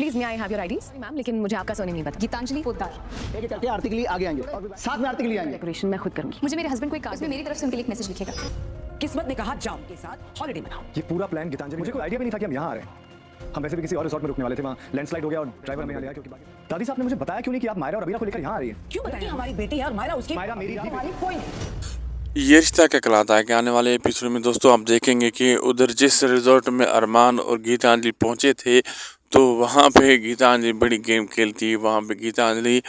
Please may I have your IDs? Ma'am लेकिन मुझे आपका सरनेम नहीं पता। गीतांजलि पोद्दार। एक करके आरती के लिए आगे आएंगे और साथ में आरती के लिए आएंगे। डेकोरेशन मैं खुद करूंगी। मुझे मेरे हस्बैंड को एक कार्ड में मेरी तरफ से उनके लिए एक मैसेज लिखेगा। किस्मत ने कहा जाओ के साथ हॉलिडे मनाओ। ये पूरा प्लान गीतांजलि, मुझे कोई आइडिया भी नहीं था कि हम यहाँ आ रहे हैं। हम वैसे भी किसी और रिसोर्ट में रुकने वाले थे, वहाँ लैंडस्लाइड हो गया और ड्राइवर हमें यहाँ ले आया क्योंकि दादी साहब ने मुझे बताया क्यों नहीं कि आप मायरा और अबीरा को लेकर यहाँ आ रही है। क्यों बताया? हमारी बेटी है और मायरा उसकी। मायरा मेरी हमारी कोई नहीं। ये रिश्ता क्या कहलाता है कि आने वाले एपिसोड में दोस्तों आप देखेंगे कि उधर जिस रिजॉर्ट में अरमान और गीतांजलि पहुंचे थे तो वहाँ पे गीतांजलि बड़ी गेम खेलती है। वहाँ पे गीतांजलि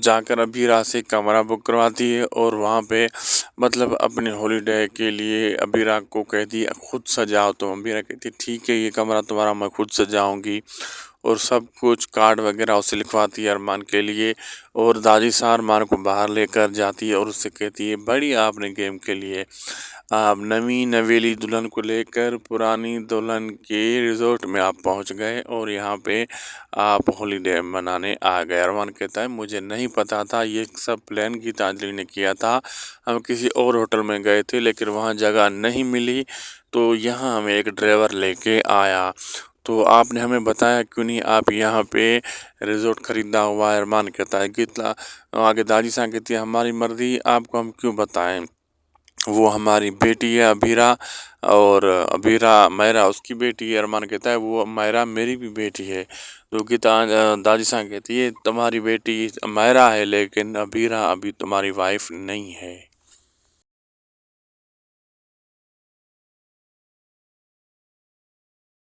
जाकर अबीरा से कमरा बुक करवाती है और वहाँ पे मतलब अपने हॉलीडे के लिए अबीरा को कहती है खुद सजाओ। तो अबीरा कहती है ठीक है ये कमरा तुम्हारा मैं खुद सजाऊंगी और सब कुछ कार्ड वगैरह उससे लिखवाती है अरमान के लिए। और दादी साहब अरमान को बाहर लेकर जाती है और उससे कहती है बढ़िया आपने गेम के लिए आप नवी नवेली दुल्हन को लेकर पुरानी दुल्हन के रिजॉर्ट में आप पहुंच गए और यहाँ पे आप हॉलीडे मनाने आ गए। अरमान कहता है मुझे नहीं पता था, ये सब प्लान गीतांजलि ने किया था। हम किसी और होटल में गए थे लेकिन वहाँ जगह नहीं मिली तो यहाँ हमें एक ड्राइवर लेके आया। तो आपने हमें बताया क्यों नहीं, आप यहाँ पे रिजॉर्ट ख़रीदा हुआ है। अरमान कहता है कितना आगे दादी साहब कहती है हमारी मर्जी, आपको हम क्यों बताएं, वो हमारी बेटी है अबीरा और अबीरा मायरा उसकी बेटी है। अरमान कहता है वो मायरा मेरी भी बेटी है। तो दादी साहब कहती है तुम्हारी बेटी मायरा है लेकिन अबीरा अभी तुम्हारी वाइफ नहीं है।